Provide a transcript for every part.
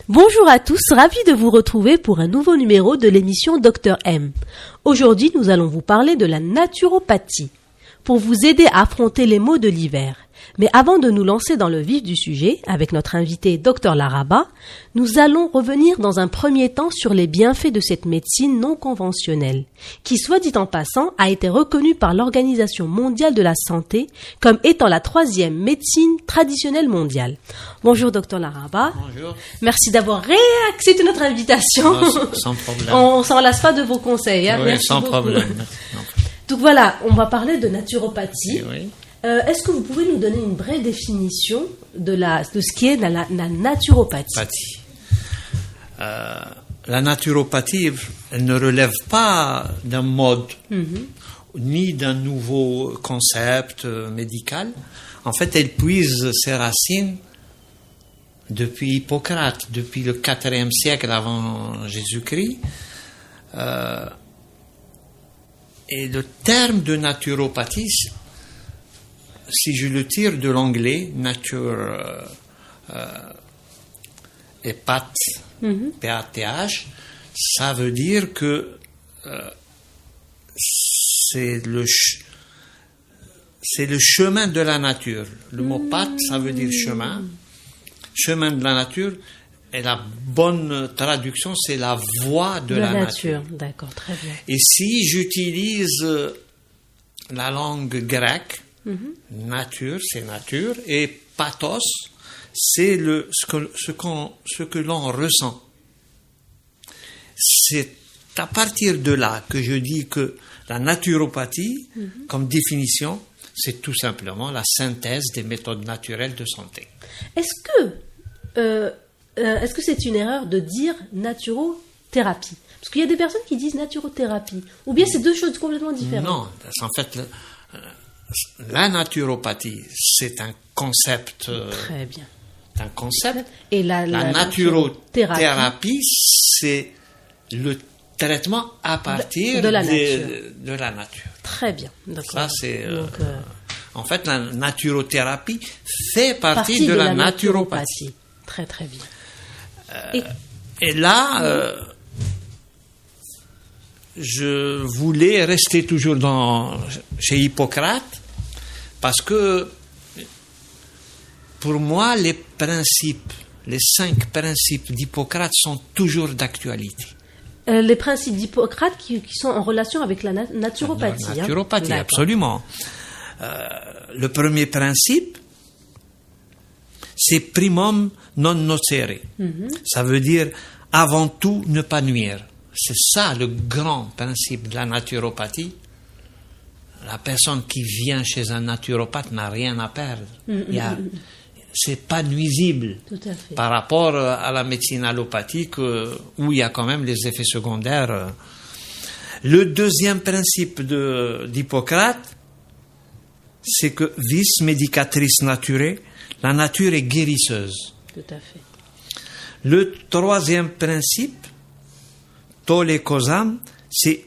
Bonjour à tous, ravi de vous retrouver pour un nouveau numéro de l'émission Dr M. Aujourd'hui, nous allons vous parler de la naturopathie, pour vous aider à affronter les maux de l'hiver. Mais avant de nous lancer dans le vif du sujet, avec notre invité Dr Laraba, nous allons revenir dans un premier temps sur les bienfaits de cette médecine non conventionnelle, qui, soit dit en passant, a été reconnue par l'Organisation mondiale de la santé comme étant la 3e médecine traditionnelle mondiale. Bonjour Dr Laraba. Bonjour. Merci d'avoir accepté notre invitation. Non, sans problème. On s'en lasse pas de vos conseils. Hein. Oui, Merci sans beaucoup. problème. Donc voilà, on va parler de naturopathie. Oui. Est-ce que vous pouvez nous donner une vraie définition de ce qui est la naturopathie? La naturopathie, elle ne relève pas d'un mode, ni d'un nouveau concept médical. En fait, elle puise ses racines depuis Hippocrate, depuis le IVe siècle avant Jésus-Christ. Et le terme de naturopathie, si je le tire de l'anglais, nature et path, P-A-T-H, ça veut dire que c'est le chemin de la nature. Le mot path, ça veut dire chemin. Chemin de la nature, et la bonne traduction, c'est la voie de la nature. D'accord, très bien. Et si j'utilise la langue grecque, nature, c'est nature, et pathos, c'est ce que l'on ressent. C'est à partir de là que je dis que la naturopathie, comme définition, c'est tout simplement la synthèse des méthodes naturelles de santé. Est-ce que c'est une erreur de dire naturothérapie? Parce qu'il y a des personnes qui disent naturothérapie, ou bien c'est deux choses complètement différentes. Non, en fait, la naturopathie, c'est un concept. Très bien. Un concept. Et la naturothérapie, c'est le traitement à partir de la nature. Très bien. D'accord. Ça, c'est. En fait, la naturothérapie fait partie de la naturopathie. Très, très bien. Et là, je voulais rester toujours chez Hippocrate, parce que pour moi, les 5 principes d'Hippocrate sont toujours d'actualité. Les principes d'Hippocrate qui sont en relation avec la naturopathie. La naturopathie, absolument. Le premier principe, c'est primum non nocere. Ça veut dire avant tout ne pas nuire. C'est ça le grand principe de la naturopathie. La personne qui vient chez un naturopathe n'a rien à perdre. C'est pas nuisible. Tout à fait. Par rapport à la médecine allopathique où il y a quand même les effets secondaires. Le deuxième principe d'Hippocrate, c'est que vis medicatrice naturae, la nature est guérisseuse. Tout à fait. Le troisième principe, tolle causam, c'est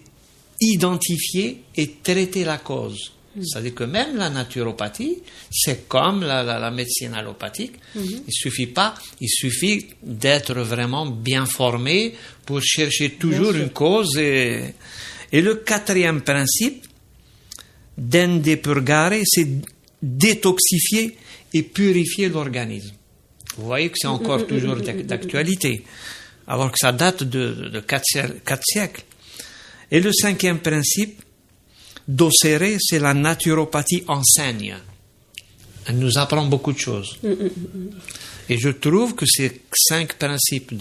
identifier et traiter la cause. C'est-à-dire que même la naturopathie, c'est comme la médecine allopathique. Il suffit d'être vraiment bien formé pour chercher toujours une cause. Et le quatrième principe, dendepurgare, c'est détoxifier et purifier l'organisme. Vous voyez que c'est encore toujours d'actualité, alors que ça date de 4 siècles. Et le cinquième principe, docere, c'est la naturopathie enseigne. Elle nous apprend beaucoup de choses. Et je trouve que ces 5 principes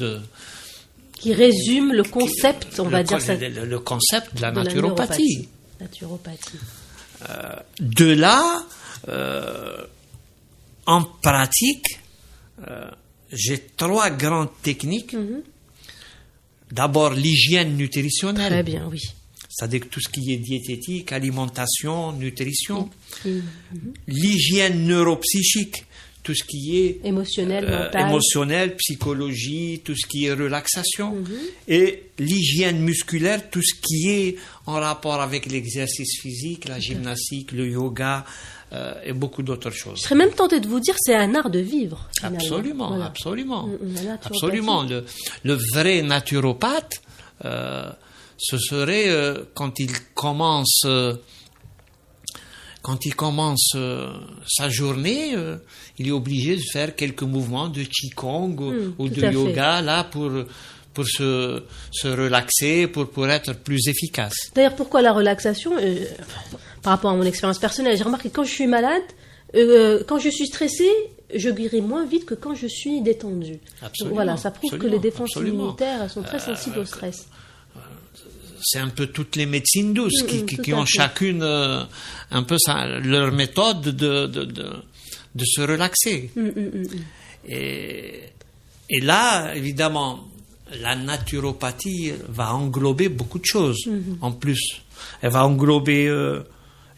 qui résument le concept, le concept de la naturopathie. De là, en pratique, j'ai 3 grandes techniques. D'abord, l'hygiène nutritionnelle. Très bien, oui. C'est-à-dire que tout ce qui est diététique, alimentation, nutrition. L'hygiène neuropsychique, tout ce qui est émotionnel, psychologie, tout ce qui est relaxation. Et l'hygiène musculaire, tout ce qui est en rapport avec l'exercice physique, la gymnastique, le yoga, et beaucoup d'autres choses. Je serais même tenté de vous dire c'est un art de vivre. Finalement. Absolument, Voilà. absolument. Absolument. Le vrai naturopathe, ce serait quand il commence sa journée, il est obligé de faire quelques mouvements de qigong ou de yoga là pour se relaxer, pour être plus efficace. D'ailleurs, pourquoi la relaxation par rapport à mon expérience personnelle, j'ai remarqué que quand je suis malade, quand je suis stressée, je guéris moins vite que quand je suis détendue. Donc, voilà, ça prouve que les défenses immunitaires sont très sensibles au stress. C'est un peu toutes les médecines douces qui ont chacune un peu leur méthode de se relaxer. Et là, évidemment, la naturopathie va englober beaucoup de choses en plus. Elle va englober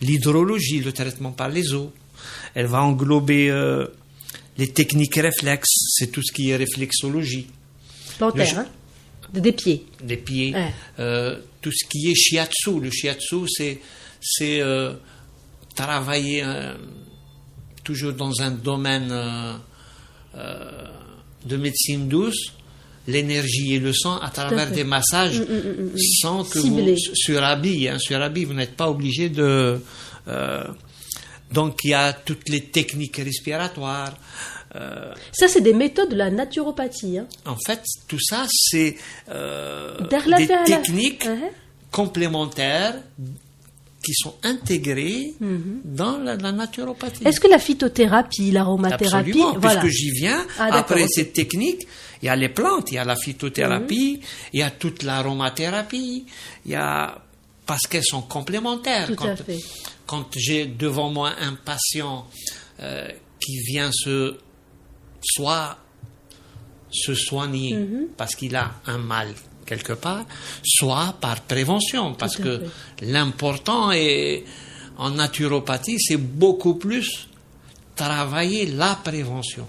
l'hydrologie, le traitement par les eaux. Elle va englober les techniques réflexes, c'est tout ce qui est réflexologie. Plantaire, hein? Des pieds. Des pieds. Ouais. Tout ce qui est shiatsu. Le shiatsu, c'est travailler toujours dans un domaine de médecine douce, l'énergie et le sang à travers des massages sans que ciblé. Vous sur habit, vous n'êtes pas obligé de... donc il y a toutes les techniques respiratoires. Ça, c'est des méthodes de la naturopathie. Hein. En fait, tout ça, c'est des techniques complémentaires qui sont intégrées dans la naturopathie. Est-ce que la phytothérapie, l'aromathérapie... Absolument, voilà. puisque j'y viens. Après cette technique, il y a les plantes, il y a la phytothérapie, il y a toute l'aromathérapie, parce qu'elles sont complémentaires. Tout à fait. Quand j'ai devant moi un patient qui vient soit se soigner parce qu'il a un mal quelque part, soit par prévention, parce que l'important est, en naturopathie, c'est beaucoup plus travailler la prévention.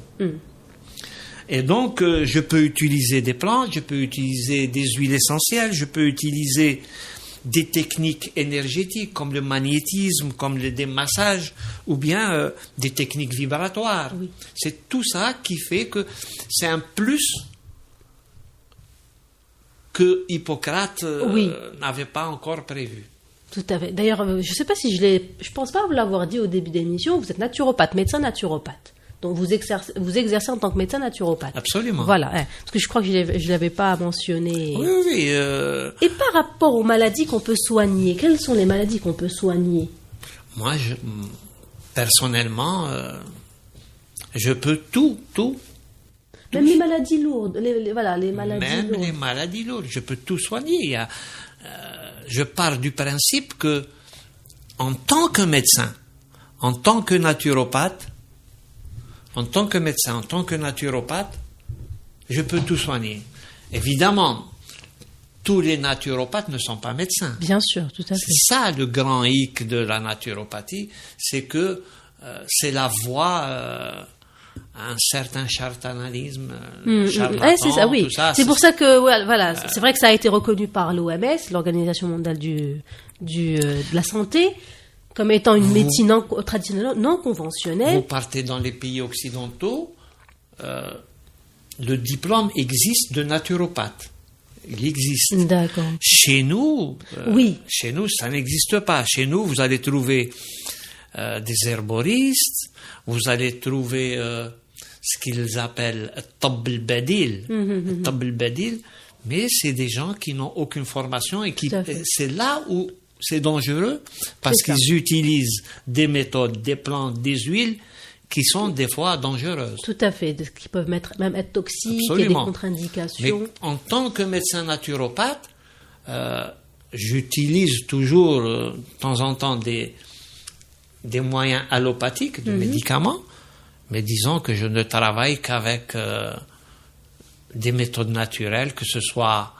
Et donc, je peux utiliser des plantes, je peux utiliser des huiles essentielles, je peux utiliser des techniques énergétiques comme le magnétisme, comme le démassage, ou bien des techniques vibratoires. Oui. C'est tout ça qui fait que c'est un plus que Hippocrate n'avait pas encore prévu. Tout à fait. D'ailleurs, je ne sais pas si je pense pas vous l'avoir dit au début d'émission, vous êtes naturopathe, médecin naturopathe. Donc vous exercez en tant que médecin naturopathe. Absolument. Voilà, parce que je crois que je ne l'avais pas mentionné. Oui. Et par rapport aux maladies qu'on peut soigner, quelles sont les maladies qu'on peut soigner? Moi, personnellement, je peux tout. Même les maladies lourdes, les maladies lourdes. Les maladies lourdes, je peux tout soigner. Je pars du principe que, en tant que médecin, en tant que naturopathe, en tant que médecin, en tant que naturopathe, je peux tout soigner. Évidemment, tous les naturopathes ne sont pas médecins. Bien sûr, tout à fait. C'est ça le grand hic de la naturopathie, c'est que c'est la voie à un certain charlatanisme, c'est ça, oui. C'est pour ça que, voilà, c'est vrai que ça a été reconnu par l'OMS, l'Organisation mondiale de la santé, comme étant une médecine traditionnelle, non conventionnelle. Vous partez dans les pays occidentaux, le diplôme existe de naturopathe. Il existe. D'accord. Chez nous, ça n'existe pas. Chez nous, vous allez trouver des herboristes, vous allez trouver ce qu'ils appellent Tabb al-Badil. Tabb al-Badil, mais c'est des gens qui n'ont aucune formation et c'est là où c'est dangereux parce qu'ils utilisent des méthodes, des plantes, des huiles qui sont des fois dangereuses. Tout à fait, qui peuvent même être toxiques, il y a des contre-indications. Mais en tant que médecin naturopathe, j'utilise toujours de temps en temps des moyens allopathiques, de médicaments, mais disons que je ne travaille qu'avec des méthodes naturelles, que ce soit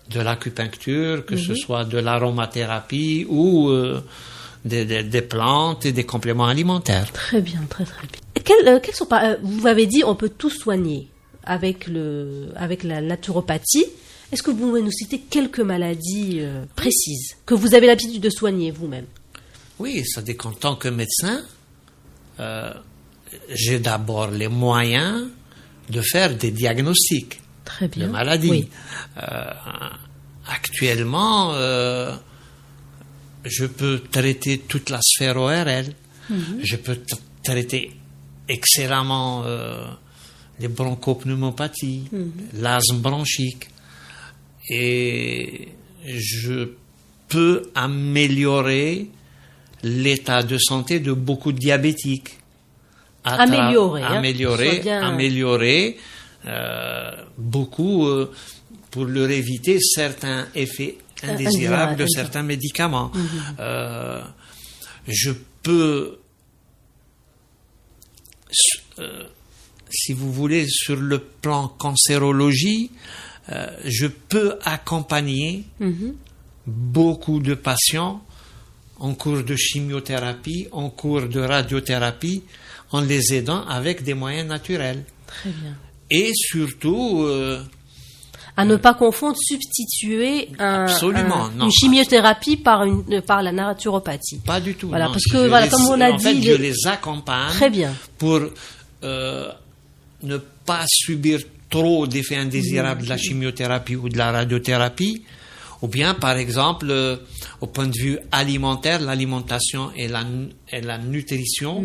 de l'acupuncture, que ce soit de l'aromathérapie ou des plantes et des compléments alimentaires. Très bien, très bien. Quels sont vous avez dit on peut tout soigner avec la naturopathie. Est-ce que vous pouvez nous citer quelques maladies précises que vous avez l'habitude de soigner vous-même? Oui, ça dit qu'en tant que médecin, j'ai d'abord les moyens de faire des diagnostics Très bien. de maladies. Oui. Actuellement, je peux traiter toute la sphère ORL. Je peux traiter excellemment les bronchopneumopathies, l'asthme bronchique. Et je peux améliorer l'état de santé de beaucoup de diabétiques. Améliorer beaucoup pour leur éviter certains effets indésirables de certains médicaments. Je peux, si vous voulez, sur le plan cancérologie, je peux accompagner beaucoup de patients en cours de chimiothérapie, en cours de radiothérapie, en les aidant avec des moyens naturels. Très bien. Et surtout... à ne pas confondre, substituer une chimiothérapie par la naturopathie. Pas du tout. Voilà, non. parce que voilà, comme on a dit, je les accompagne. Très bien. Pour ne pas subir trop d'effets indésirables de la chimiothérapie ou de la radiothérapie. Ou bien, par exemple, au point de vue alimentaire, l'alimentation et la nutrition,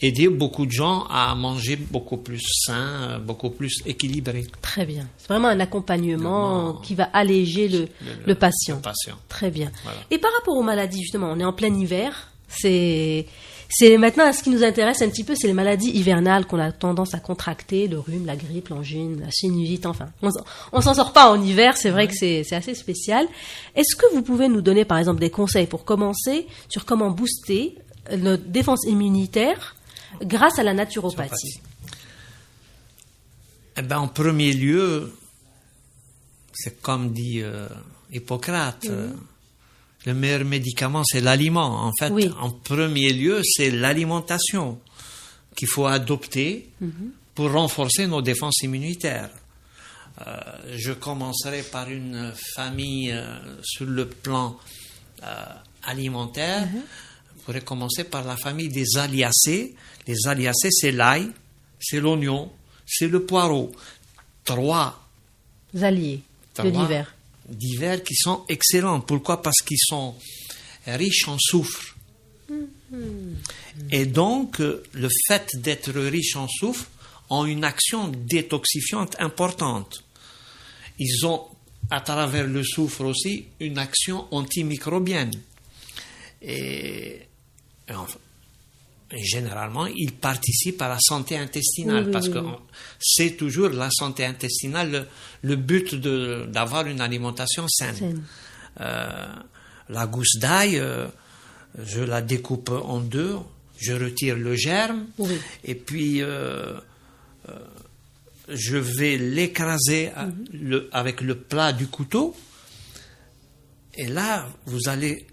aider beaucoup de gens à manger beaucoup plus sain, beaucoup plus équilibré. Très bien. C'est vraiment un accompagnement qui va alléger le patient. Très bien. Voilà. Et par rapport aux maladies, justement, on est en plein hiver. C'est maintenant, ce qui nous intéresse un petit peu, c'est les maladies hivernales qu'on a tendance à contracter, le rhume, la grippe, l'angine, la sinusite, enfin. On s'en sort pas en hiver, c'est vrai que c'est assez spécial. Est-ce que vous pouvez nous donner, par exemple, des conseils pour commencer sur comment booster notre défense immunitaire grâce à la naturopathie? Eh ben, en premier lieu, c'est comme dit Hippocrate, le meilleur médicament, c'est l'aliment. En fait, en premier lieu, c'est l'alimentation qu'il faut adopter pour renforcer nos défenses immunitaires. Je commencerai par une famille sur le plan alimentaire. Je pourrais commencer par la famille des aliacées. Les aliacées, c'est l'ail, c'est l'oignon, c'est le poireau. Trois alliés de l'hiver. D'hiver qui sont excellents. Pourquoi? Parce qu'ils sont riches en soufre. Et donc, le fait d'être riches en soufre ont une action détoxifiante importante. Ils ont, à travers le soufre aussi, une action antimicrobienne. Et généralement, ils participent à la santé intestinale, parce que c'est toujours la santé intestinale le but d'avoir une alimentation saine. La gousse d'ail, je la découpe en deux, je retire le germe, et puis je vais l'écraser avec le plat du couteau, et là, vous allez,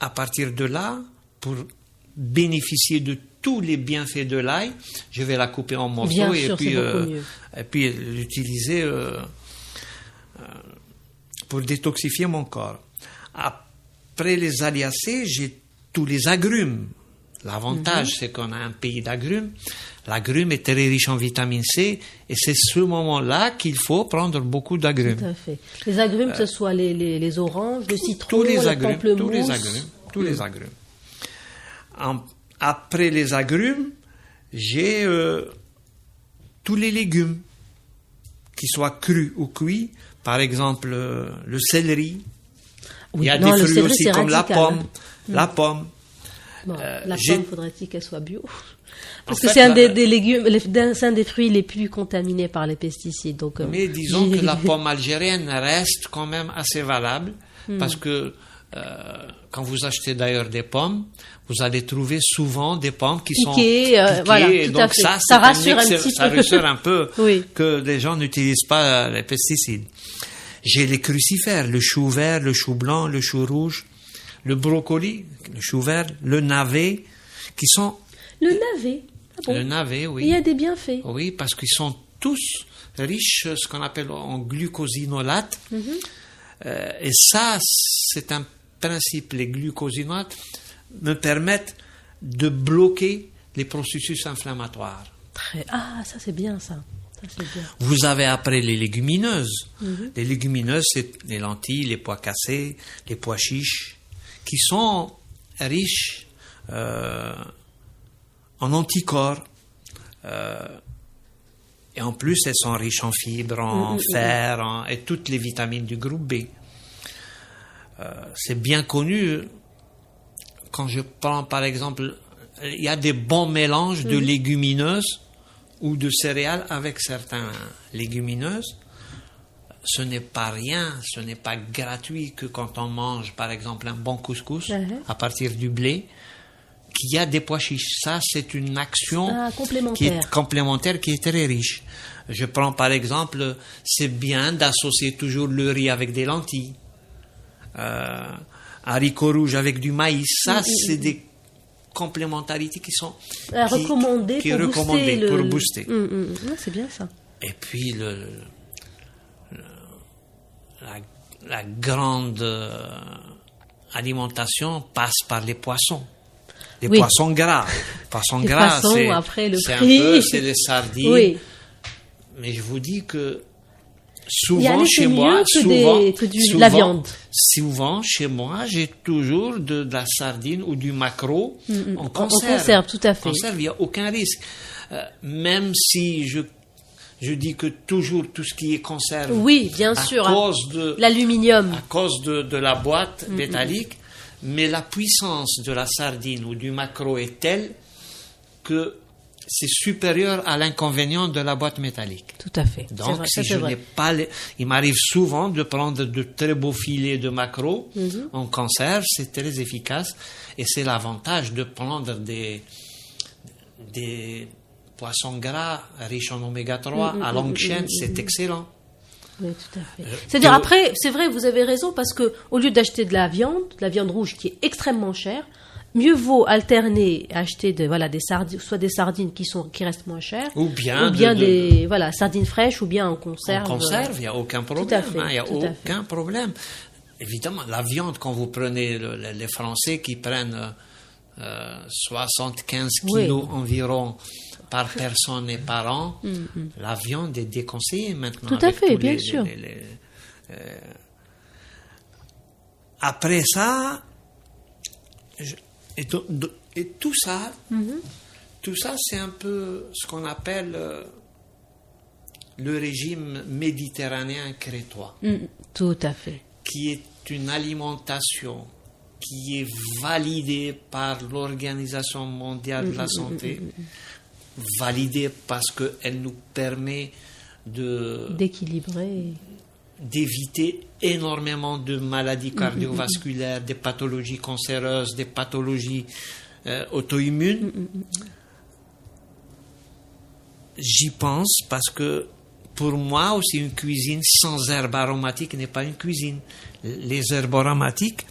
à partir de là, pour bénéficier de tous les bienfaits de l'ail, je vais la couper en morceaux et puis l'utiliser pour détoxifier mon corps. Après les aliacées, j'ai tous les agrumes. L'avantage, c'est qu'on a un pays d'agrumes. L'agrume est très riche en vitamine C et c'est ce moment-là qu'il faut prendre beaucoup d'agrumes. Tout à fait. Les agrumes, que ce soit les oranges, le citron, le pamplemousse. Tous les agrumes. Après les agrumes, j'ai tous les légumes, qu'ils soient crus ou cuits. Par exemple, le céleri. Il y a des fruits aussi comme la pomme. La pomme. Bon, la pomme, faudrait-il qu'elle soit bio? Parce que c'est un des légumes, c'est un des fruits les plus contaminés par les pesticides. Donc, mais disons que la pomme algérienne reste quand même assez valable, parce que quand vous achetez d'ailleurs des pommes, vous allez trouver souvent des pommes qui sont piquées, voilà, et donc ça rassure un petit peu. Ça rassure un peu que les gens n'utilisent pas les pesticides. J'ai les crucifères, le chou vert, le chou blanc, le chou rouge, le brocoli, le chou vert, le navet, qui sont... Le navet? Ah bon? Le navet, oui. Il y a des bienfaits. Oui, parce qu'ils sont tous riches, ce qu'on appelle en glucosinolates. Et ça, c'est un principe. Les glucosinolates me permettent de bloquer les processus inflammatoires. Ah, ça c'est bien ça. Ça c'est bien. Vous avez après les légumineuses. Les légumineuses, c'est les lentilles, les pois cassés, les pois chiches, qui sont riches en anticorps. Et en plus, elles sont riches en fibres, en fer, et toutes les vitamines du groupe B. C'est bien connu. Quand je prends, par exemple, il y a des bons mélanges de légumineuses ou de céréales avec certains légumineuses. Ce n'est pas rien, ce n'est pas gratuit que quand on mange, par exemple, un bon couscous à partir du blé, qu'il y a des pois chiches. Ça, c'est une action qui est complémentaire, qui est très riche. Je prends par exemple, c'est bien d'associer toujours le riz avec des lentilles, haricots rouges avec du maïs. Ça, c'est des complémentarités qui sont recommandées pour booster. C'est bien ça. Et puis la grande alimentation passe par les poissons. Les poissons gras. C'est les sardines. Oui. Mais je vous dis que souvent chez moi, la viande. Souvent chez moi, j'ai toujours de la sardine ou du maquereau en conserve. En conserve, tout à fait. En conserve, il n'y a aucun risque. Même si je dis que toujours tout ce qui est conserve. Oui, bien sûr. Cause de l'aluminium. À cause de la boîte métallique. Mais la puissance de la sardine ou du maquereau est telle que c'est supérieur à l'inconvénient de la boîte métallique. Tout à fait. Donc, il m'arrive souvent de prendre de très beaux filets de maquereau en conserve, c'est très efficace. Et c'est l'avantage de prendre des poissons gras riches en oméga 3 à longue chaîne, c'est excellent. Oui, tout à fait. C'est-à-dire, après, c'est vrai, vous avez raison, parce que au lieu d'acheter de la viande rouge qui est extrêmement chère, mieux vaut alterner, acheter des sardines, soit des sardines qui restent moins chères, ou bien des sardines fraîches, ou bien en conserve. En conserve, il n'y a aucun problème. Il n'y a aucun problème. Évidemment, la viande, quand vous prenez les Français qui prennent 75 kilos environ par personne et par an, la viande est déconseillée maintenant. Tout à fait, bien sûr. Après ça, et tout ça, c'est un peu ce qu'on appelle le régime méditerranéen crétois. Tout à fait. Qui est une alimentation qui est validée par l'Organisation mondiale de la santé. Validée parce qu'elle nous permet d'équilibrer, d'éviter énormément de maladies cardiovasculaires, des pathologies cancéreuses, des pathologies auto-immunes. J'y pense parce que pour moi aussi une cuisine sans herbes aromatiques n'est pas une cuisine. Les herbes aromatiques,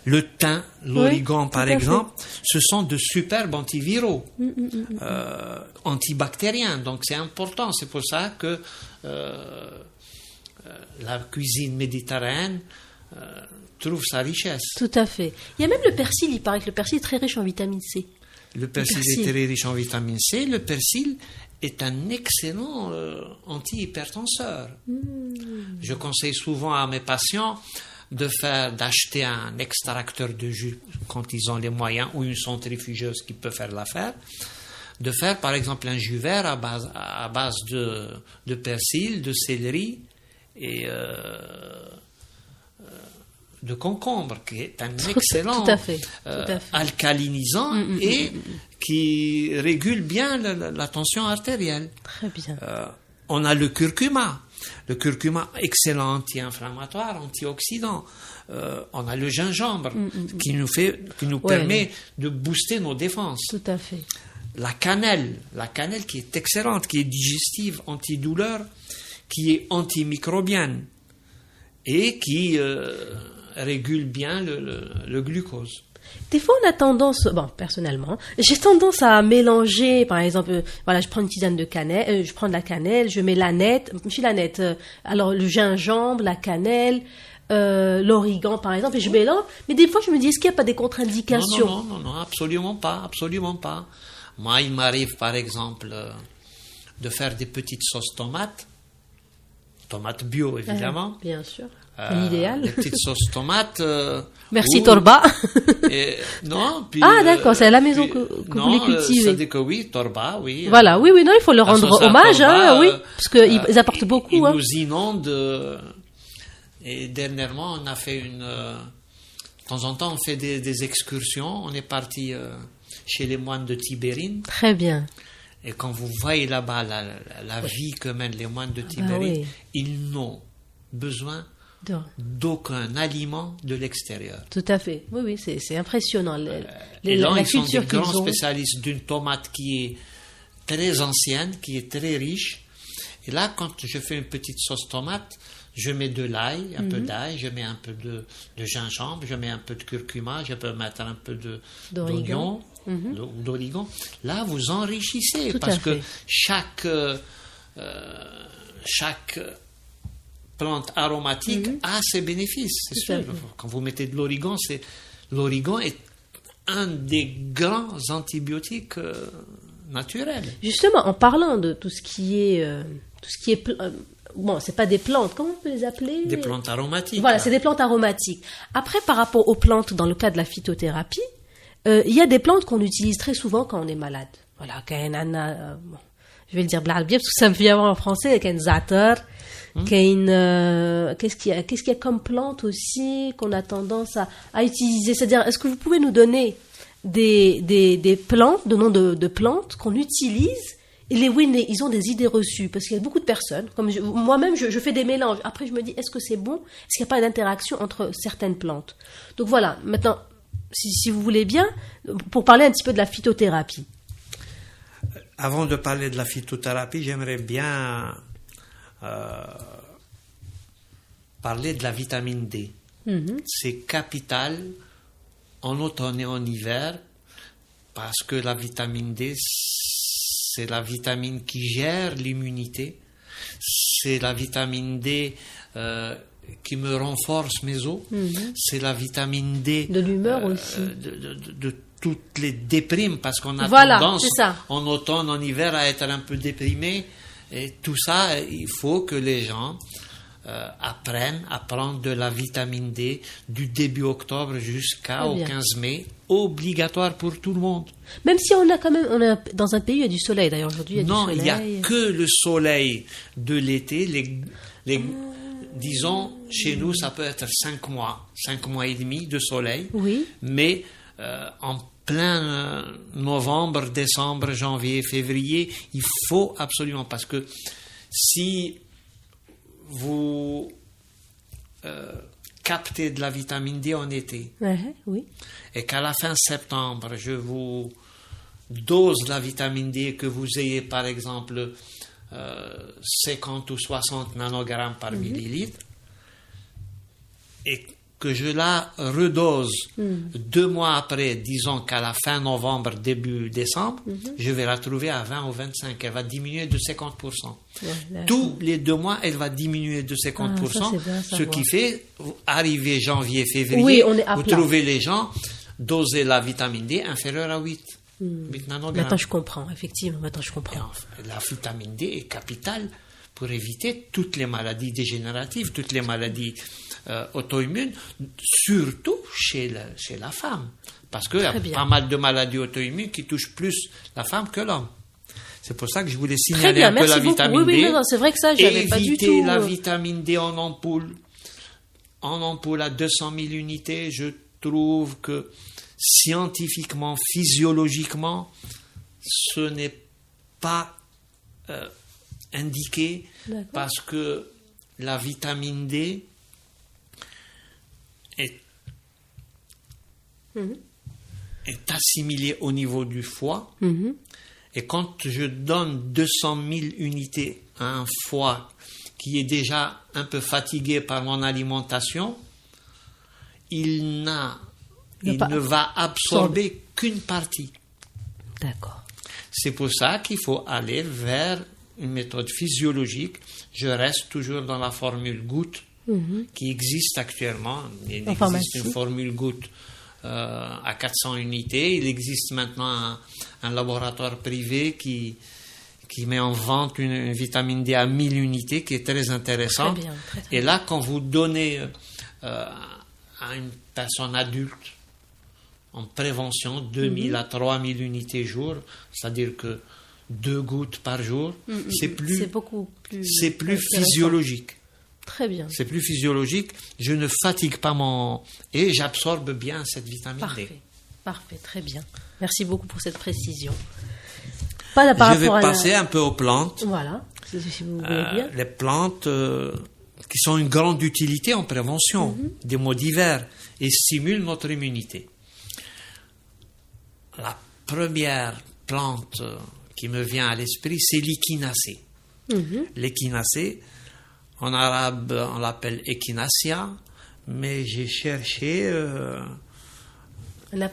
le thym, l'origan par exemple, ce sont de superbes antiviraux, antibactériens. Donc c'est important. C'est pour ça que la cuisine méditerranéenne trouve sa richesse. Tout à fait. Il y a même le persil. Il paraît que le persil est très riche en vitamine C. Le persil est très riche en vitamine C. Le persil est un excellent anti-hypertenseur. Je conseille souvent à mes patients d'acheter un extracteur de jus quand ils ont les moyens, ou une centrifugeuse qui peut faire l'affaire, de faire par exemple un jus vert à base de persil, de céleri et de concombre, qui est un excellent alcalinisant et qui régule bien la tension artérielle. Très bien. On a le curcuma. Le curcuma, excellent anti-inflammatoire, antioxydant. On a le gingembre qui nous permet de booster nos défenses. Tout à fait. La cannelle qui est excellente, qui est digestive, antidouleur, qui est antimicrobienne et qui régule bien le glucose. Des fois, on a tendance, personnellement, j'ai tendance à mélanger, par exemple, je prends une tisane de cannelle, je prends de la cannelle, je mets alors le gingembre, la cannelle, l'origan, par exemple, et je mélange. Mais des fois, je me dis, est-ce qu'il n'y a pas des contre-indications ? Non, absolument pas. Moi, il m'arrive, par exemple, de faire des petites sauces tomates bio, évidemment. Bien sûr. L'idéal. Des petites sauces tomates. Merci Torba. Non, puis, d'accord, c'est à la maison que non, vous les cultivez. Ça dit que oui, Torba, oui. Voilà, oui, non, il faut leur rendre hommage, Torba, oui, parce qu'ils apportent beaucoup. Ils nous inondent. Et dernièrement, on a fait de temps en temps, on fait des excursions. On est parti chez les moines de Tibérine. Très bien. Et quand vous voyez là-bas la vie que mènent les moines de Tibérine, ils n'ont besoin d'aucun aliment de l'extérieur. Tout à fait. Oui, c'est impressionnant. Et là, ils sont des grands spécialistes d'une tomate qui est très ancienne, qui est très riche. Et là, quand je fais une petite sauce tomate, je mets de l'ail, un peu d'ail, je mets un peu de gingembre, je mets un peu de curcuma, je peux mettre un peu d'oignon ou d'origan. Là, vous enrichissez parce que chaque plante aromatique a ses bénéfices, c'est sûr. Quand vous mettez de l'origan, l'origan est un des grands antibiotiques naturels. Justement, en parlant de tout ce qui est bon, c'est pas des plantes, comment on peut les appeler? Des plantes aromatiques. Voilà, c'est des plantes aromatiques. Après, par rapport aux plantes, dans le cas de la phytothérapie, il y a des plantes qu'on utilise très souvent quand on est malade. Voilà, je vais le dire blarbier parce que ça me vient en français, zater, qu'est-ce qu'il y a comme plante aussi qu'on a tendance à utiliser? C'est-à-dire, est-ce que vous pouvez nous donner des plantes, de noms de plantes qu'on utilise? Et les Winnie, ils ont des idées reçues, parce qu'il y a beaucoup de personnes, comme moi-même, je fais des mélanges. Après, je me dis, est-ce que c'est bon? Est-ce qu'il n'y a pas d'interaction entre certaines plantes? Donc voilà, maintenant, si vous voulez bien, pour parler un petit peu de la phytothérapie. Avant de parler de la phytothérapie, j'aimerais bien parler de la vitamine D. C'est capital en automne et en hiver, parce que la vitamine D, c'est la vitamine qui gère l'immunité. C'est la vitamine D qui me renforce mes os. C'est la vitamine D... De l'humeur aussi. De toutes les déprimes, parce qu'on a tendance, en automne, en hiver, à être un peu déprimé. Et tout ça, il faut que les gens apprennent à prendre de la vitamine D du début octobre jusqu'au 15 mai, obligatoire pour tout le monde. Même si on est dans un pays où il y a du soleil, d'ailleurs aujourd'hui il y a du soleil. Non, il n'y a que le soleil de l'été. Disons, chez nous, ça peut être 5 mois et demi de soleil, mais en plein novembre, décembre, janvier, février, il faut absolument, parce que si vous captez de la vitamine D en été, et qu'à la fin septembre, je vous dose la vitamine D, que vous ayez par exemple 50 ou 60 nanogrammes par millilitre, et que je la redose 2 mois après, disons qu'à la fin novembre, début décembre, je vais la trouver à 20 ou 25. Elle va diminuer de 50%. Tous les 2 mois, elle va diminuer de 50%, ce qui fait, arrivé janvier, février, vous trouvez les gens doser la vitamine D inférieure à 8. Maintenant, je comprends, effectivement. La vitamine D est capitale pour éviter toutes les maladies dégénératives, toutes les maladies auto-immunes, surtout chez la femme. Parce qu'il y a pas mal de maladies auto-immunes qui touchent plus la femme que l'homme. C'est pour ça que je voulais signaler un peu la vitamine D. C'est vrai que ça, j'avais pas du tout. Éviter la vitamine D en ampoule. En ampoule à 200 000 unités, je trouve que scientifiquement, physiologiquement, ce n'est pas indiqué, parce que la vitamine D est assimilée au niveau du foie, et quand je donne 200 000 unités à un foie qui est déjà un peu fatigué par mon alimentation, il ne va absorber qu'une partie. D'accord. C'est pour ça qu'il faut aller vers une méthode physiologique. Je reste toujours dans la formule goutte qui existe actuellement. Il existe une formule goutte à 400 unités. Il existe maintenant un laboratoire privé qui met en vente une vitamine D à 1000 unités, qui est très intéressante. Très bien, Et là, quand vous donnez à une personne adulte en prévention 2000 à 3000 unités jour, c'est-à-dire que 2 gouttes par jour, c'est beaucoup plus physiologique. Très bien. C'est plus physiologique. Je ne fatigue pas et j'absorbe bien cette vitamine D. Parfait, très bien. Merci beaucoup pour cette précision. Je vais passer un peu aux plantes. Voilà, si vous voulez bien. Les plantes qui sont une grande utilité en prévention des maux divers et stimulent notre immunité. La première plante qui me vient à l'esprit, c'est l'échinacée. L'échinacée, en arabe, on l'appelle echinacea, mais j'ai cherché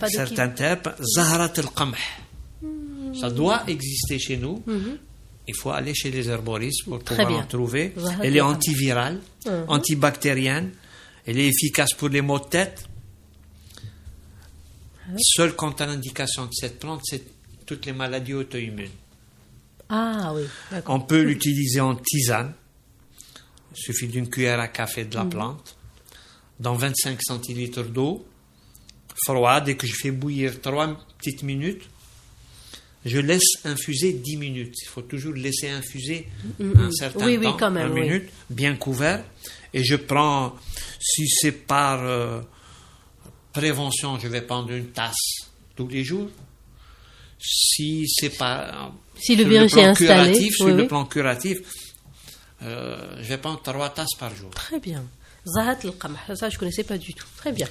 certains termes, Zahrat al-Qamh. Ça doit exister chez nous. Il faut aller chez les herboristes pour pouvoir en trouver. Elle est antivirale, antibactérienne. Elle est efficace pour les maux de tête. Seule contre-indication de cette plante, c'est toutes les maladies auto-immunes. Ah oui, d'accord. On peut l'utiliser en tisane. Il suffit d'une cuillère à café de la plante, dans 25 centilitres d'eau froide, et que je fais bouillir 3 petites minutes. Je laisse infuser 10 minutes. Il faut toujours laisser infuser un certain temps, quand même, 1 minute, bien couvert. Et je prends, si c'est par prévention, je vais prendre une tasse tous les jours. Si c'est pas si le virus est installé, sur le plan curatif, je vais prendre 3 tasses par jour. Très bien. Zahat al-Qamh, ça je connaissais pas du tout. Très bien.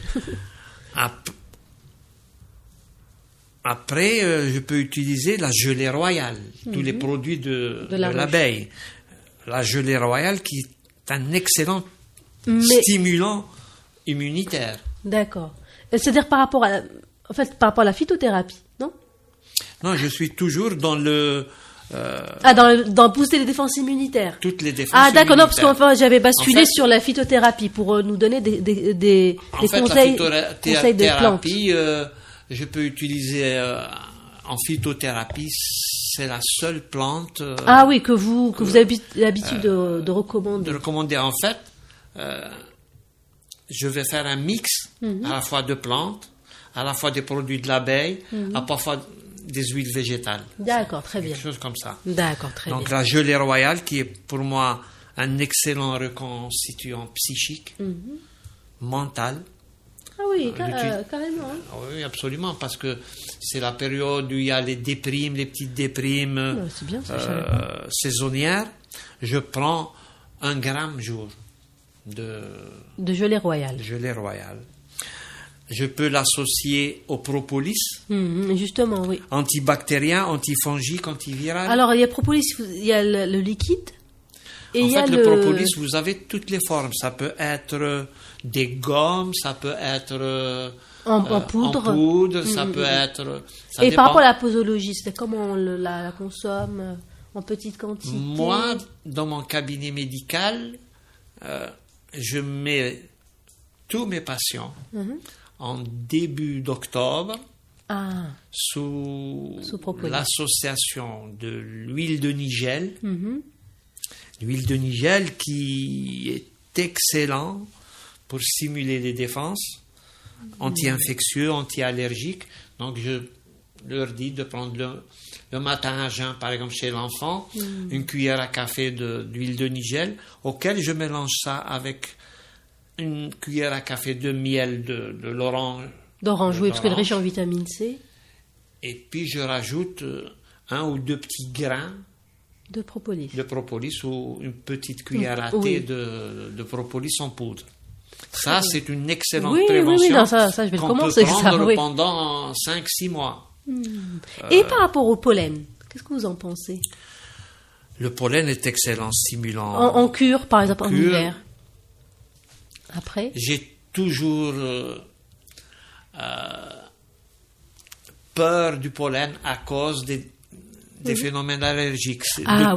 Après, je peux utiliser la gelée royale, tous les produits de l'abeille. La gelée royale qui est un excellent stimulant immunitaire. D'accord. C'est-à-dire par rapport à la phytothérapie, non? Non, je suis toujours dans le... dans booster les défenses immunitaires. Toutes les défenses immunitaires. Ah d'accord, non, parce qu'enfin j'avais basculé sur la phytothérapie pour nous donner des conseils de plantes. Je peux utiliser en phytothérapie, c'est la seule plante... ah oui, que vous avez l'habitude de recommander. De recommander. En fait, je vais faire un mix à la fois de plantes, à la fois des produits de l'abeille, à parfois des huiles végétales. D'accord, très bien. Quelque chose comme ça. D'accord, très bien. Donc la gelée royale, qui est pour moi un excellent reconstituant psychique, mental. Ah oui, carrément. Oui, absolument, parce que c'est la période où il y a les déprimes, les petites déprimes c'est bien, saisonnières. Je prends 1 gramme jour de gelée royale. Gelée royale. Je peux l'associer au propolis. Justement, oui. Antibactérien, antifongique, antiviral. Alors, il y a propolis, il y a le liquide. Et en fait, le propolis, vous avez toutes les formes. Ça peut être des gommes, ça peut être en poudre. Ça peut être... Ça et dépend. par rapport à la posologie, c'est comment on la consomme en petite quantité? Moi, dans mon cabinet médical, je mets tous mes patients en début d'octobre sous l'association de l'huile de nigel. L'huile de nigel qui est excellent pour stimuler les défenses, anti-infectieux, anti-allergiques. Donc je leur dis de prendre le matin à jeun, par exemple chez l'enfant, une cuillère à café d'huile de nigel, auquel je mélange ça avec une cuillère à café de miel de l'orange. D'orange, oui, parce qu'elle est riche en vitamine C. Et puis je rajoute 1 ou 2 petits grains de propolis ou une petite cuillère à thé de propolis en poudre. Ça, c'est une excellente prévention. Oui, non, ça je vais qu'on commencer. Peut prendre pendant 5-6 mois. Et par rapport au pollen, qu'est-ce que vous en pensez? Le pollen est excellent, stimulant. En cure, par exemple, en hiver. Après, j'ai toujours peur du pollen à cause des phénomènes allergiques. Tout à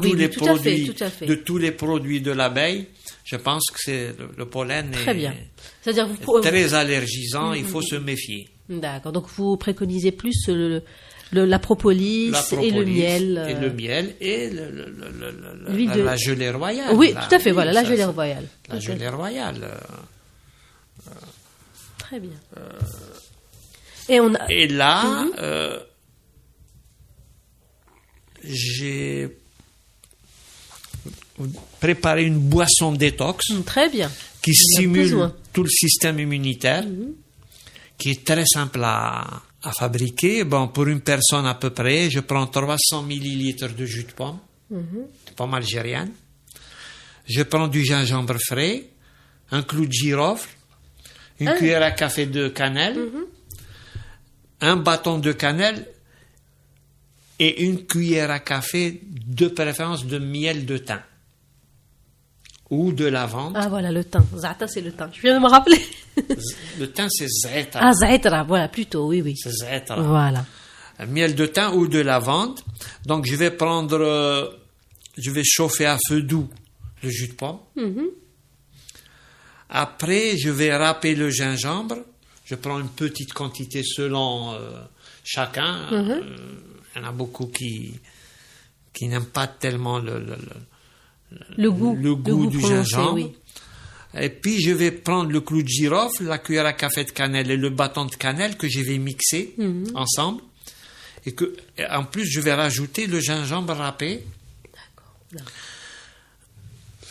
fait. De tous les produits de l'abeille, je pense que le pollen Très bien. est C'est-à-dire vous très allergisant, il faut se méfier. D'accord. Donc vous préconisez plus la propolis et le miel. Et le miel et la gelée royale. Oui, tout à fait, voilà, la gelée royale. La gelée royale. Très bien. Et là, j'ai préparé une boisson détox très bien. Qui stimule tout le système immunitaire, qui est très simple à fabriquer. Bon, pour une personne à peu près, je prends 300 millilitres de jus de pomme, pomme algérienne. Je prends du gingembre frais, un clou de girofle, une cuillère à café de cannelle, un bâton de cannelle et une cuillère à café de préférence de miel de thym ou de lavande. Ah voilà, le thym. Za'ata, c'est le thym. Je viens de me rappeler. Le thym, c'est zaïtra. Ah, zaïtra, voilà, plutôt, oui. C'est zaïtra. Voilà. Miel de thym ou de lavande. Donc, je vais chauffer à feu doux le jus de pomme. Après, je vais râper le gingembre. Je prends une petite quantité selon chacun. Il y en a beaucoup qui n'aiment pas tellement le goût du gingembre. Oui. Et puis, je vais prendre le clou de girofle, la cuillère à café de cannelle et le bâton de cannelle que je vais mixer ensemble. Et en plus, je vais rajouter le gingembre râpé. D'accord.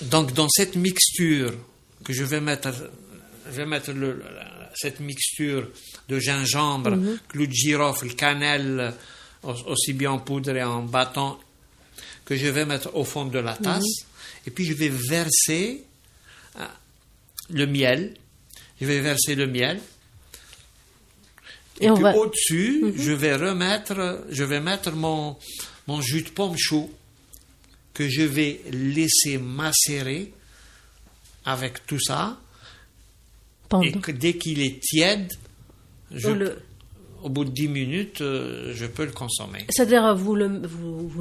Donc, dans cette mixture que je vais mettre cette mixture de gingembre, clou de girofle, cannelle, aussi bien en poudre et en bâton, que je vais mettre au fond de la tasse. Et puis, je vais verser le miel. Je vais verser le miel. Et puis, au-dessus, je vais mettre mon jus de pomme chaud que je vais laisser macérer avec tout ça. Et que dès qu'il est tiède, au bout de 10 minutes, je peux le consommer. C'est-à-dire, vous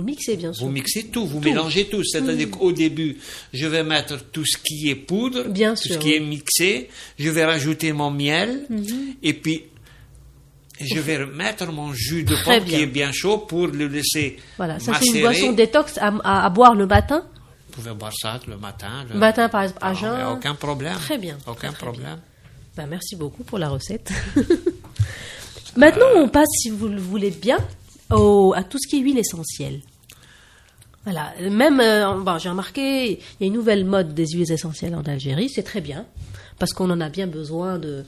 mixez, bien sûr. Vous mixez tout, vous mélangez tout. C'est-à-dire qu'au début, je vais mettre tout ce qui est poudre, bien tout sûr, ce qui est mixé. Je vais rajouter mon miel. Et puis, je vais mettre mon jus de pomme qui est bien chaud pour le laisser macérer. Ça, c'est une boisson détox à boire le matin. Vous pouvez boire ça le matin. Le matin, par exemple, à jeun. Aucun problème. Très bien. Aucun problème. Ben, merci beaucoup pour la recette. Maintenant, on passe, si vous le voulez bien, à tout ce qui est huile essentielle. Voilà. Même, j'ai remarqué, il y a une nouvelle mode des huiles essentielles en Algérie. C'est très bien. Parce qu'on en a bien besoin de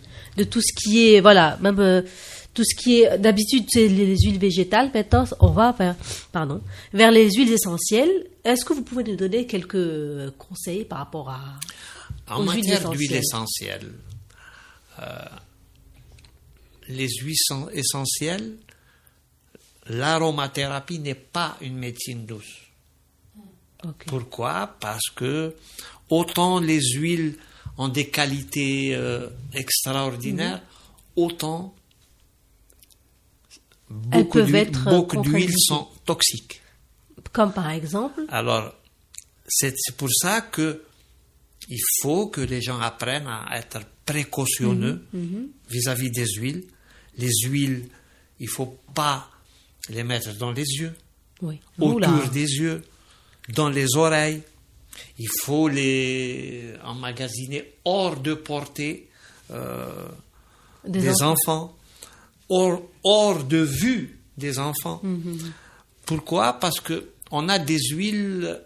tout ce qui est, voilà, même tout ce qui est, d'habitude, c'est les huiles végétales. Maintenant, on va vers les huiles essentielles. Est-ce que vous pouvez nous donner quelques conseils par rapport aux matière d'huile essentielle, les huiles essentielles, l'aromathérapie n'est pas une médecine douce. Okay. Pourquoi? Parce que autant les huiles ont des qualités extraordinaires, autant beaucoup d'huiles sont toxiques. Comme par exemple? Alors, c'est pour ça que il faut que les gens apprennent à être précautionneux vis-à-vis des huiles. Les huiles, il ne faut pas les mettre dans les yeux, autour des yeux, dans les oreilles. Il faut les emmagasiner hors de portée des enfants, hors de vue des enfants. Pourquoi? Parce qu'on a des huiles,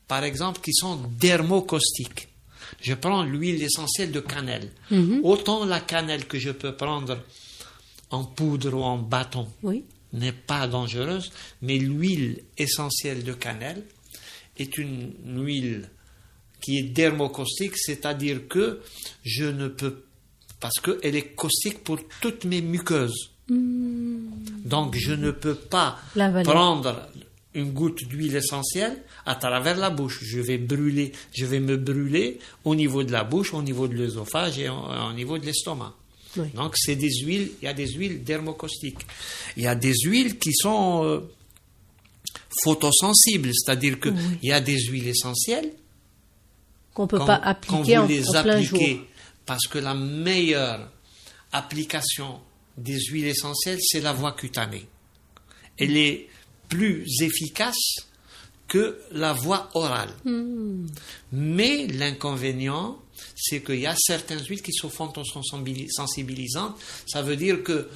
par exemple, qui sont dermocaustiques. Je prends l'huile essentielle de cannelle. Autant la cannelle que je peux prendre en poudre ou en bâton n'est pas dangereuse, mais l'huile essentielle de cannelle est une huile qui est dermocaustique, c'est-à-dire que je ne peux, parce qu'elle est caustique pour toutes mes muqueuses. Donc je ne peux pas prendre une goutte d'huile essentielle à travers la bouche. Je vais me brûler au niveau de la bouche, au niveau de l'œsophage et au niveau de l'estomac. Donc c'est des huiles, il y a des huiles dermocaustiques. Il y a des huiles qui sont photosensibles, c'est-à-dire qu'il y a des huiles essentielles Qu'on peut pas appliquer quand vous en les plein jour. appliquez, parce que la meilleure application des huiles essentielles, c'est la voie cutanée. Elle est plus efficace que la voie orale. Mais l'inconvénient, c'est qu'il y a certaines huiles qui sont photosensibilisantes. Ça veut dire que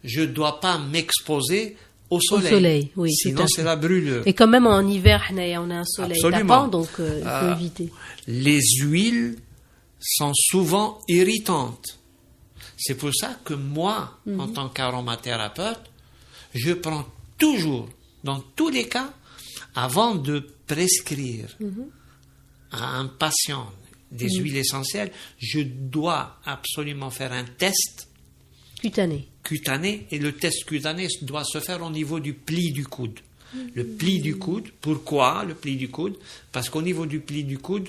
je ne dois pas m'exposer au soleil. Oui, sinon c'est la brûlure. Et quand même en hiver, on a un soleil tapant, donc il faut éviter. Les huiles sont souvent irritantes. C'est pour ça que moi, en tant qu'aromathérapeute, je prends toujours, dans tous les cas, avant de prescrire à un patient des huiles essentielles, je dois absolument faire un test cutané, et le test cutané doit se faire au niveau du pli du coude. Le pli du coude, pourquoi le pli du coude? Parce qu'au niveau du pli du coude,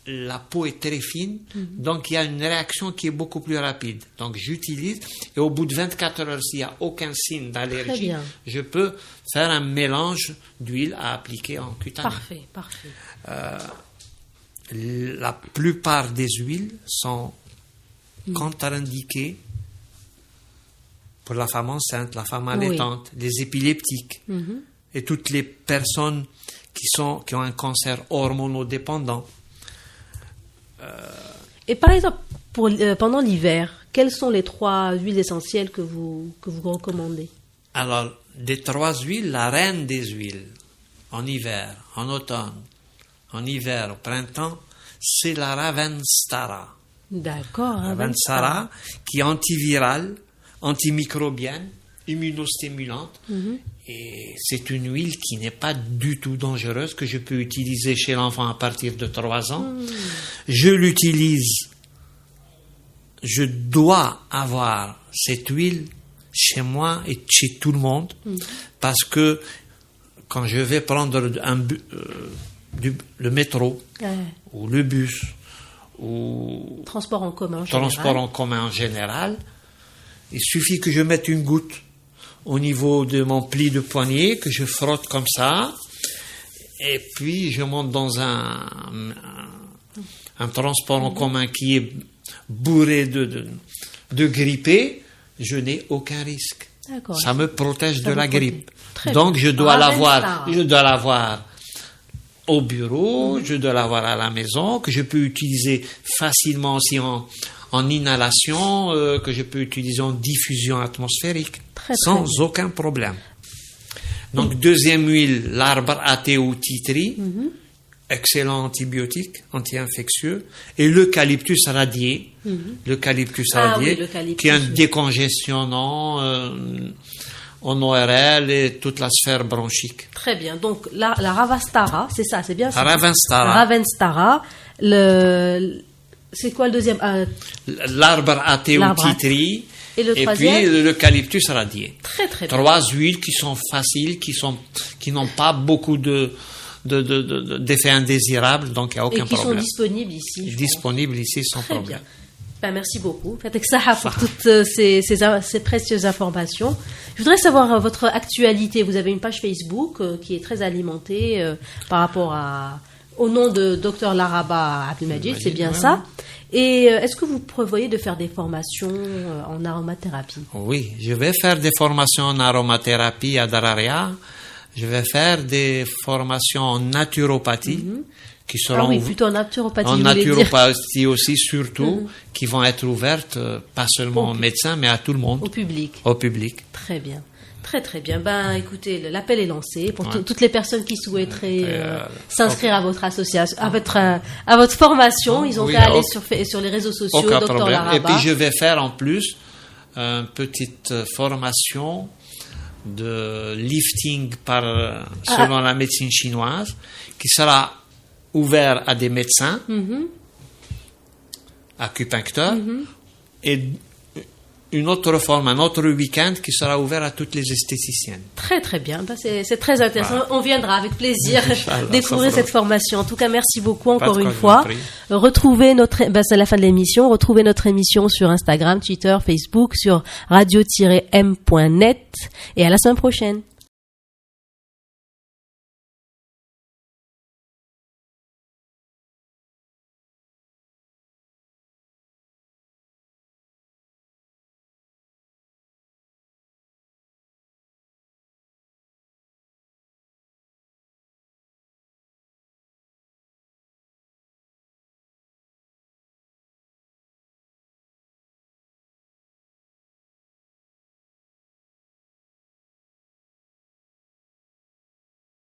la peau est très fine, donc il y a une réaction qui est beaucoup plus rapide. Donc j'utilise, et au bout de 24 heures, s'il n'y a aucun signe d'allergie, je peux faire un mélange d'huile à appliquer en cutané. Parfait. La plupart des huiles sont contre-indiquées pour la femme enceinte, la femme allaitante, les épileptiques et toutes les personnes qui ont un cancer hormonodépendant. Et par exemple, pendant l'hiver, quelles sont les 3 huiles essentielles que vous recommandez? Alors, des 3 huiles, la reine des huiles, en hiver, en automne, en hiver, au printemps, c'est la Ravensthara. D'accord. Ravensthara, qui est antivirale, antimicrobienne, immunostimulante. Et c'est une huile qui n'est pas du tout dangereuse, que je peux utiliser chez l'enfant à partir de 3 ans. Je l'utilise. Je dois avoir cette huile chez moi et chez tout le monde, parce que quand je vais prendre le métro ou le bus ou transport en commun en général, il suffit que je mette une goutte au niveau de mon pli de poignet, que je frotte comme ça, et puis je monte dans un transport en commun qui est bourré de grippés, je n'ai aucun risque. D'accord. Ça me protège de la grippe. Donc je dois l'avoir au bureau, je dois l'avoir à la maison, que je peux utiliser facilement aussi en inhalation, que je peux utiliser en diffusion atmosphérique, sans aucun problème. Donc, deuxième huile, l'arbre Atheu titri, excellent antibiotique, anti-infectieux, et l'eucalyptus radié, qui est un décongestionnant en ORL et toute la sphère bronchique. Très bien. Donc, la Ravensthara, c'est ça, c'est bien ça? Ravensthara. C'est quoi le deuxième? L'arbre Atheu titri. Et puis l'eucalyptus radié. Très bien. 3 huiles qui sont faciles, qui n'ont pas beaucoup d'effets indésirables, donc il n'y a aucun problème. Et qui sont disponibles ici. Sans problème. Bien. Merci beaucoup. Fatek Saha pour toutes ces précieuses informations. Je voudrais savoir votre actualité. Vous avez une page Facebook qui est très alimentée par rapport au nom de Dr Laraba Abdelmajid, c'est bien ça. Et est-ce que vous prévoyez de faire des formations en aromathérapie? Oui, je vais faire des formations en aromathérapie à Dararia. Je vais faire des formations en naturopathie qui seront plutôt en naturopathie. En naturopathie aussi, surtout, qui vont être ouvertes pas seulement aux médecins, mais à tout le monde. Au public. Très bien. Très bien. Écoutez, l'appel est lancé pour toutes les personnes qui souhaiteraient s'inscrire à votre association, à votre formation. Ils ont qu'à aller sur les réseaux sociaux, Dr Laraba. Et puis je vais faire en plus une petite formation de lifting selon la médecine chinoise, qui sera ouvert à des médecins, acupuncteurs, et un autre week-end qui sera ouvert à toutes les esthéticiennes. Très bien. C'est très intéressant. On viendra avec plaisir découvrir cette formation. En tout cas, merci beaucoup encore une fois. Retrouvez c'est la fin de l'émission. Retrouvez notre émission sur Instagram, Twitter, Facebook, sur radio-m.net. Et à la semaine prochaine.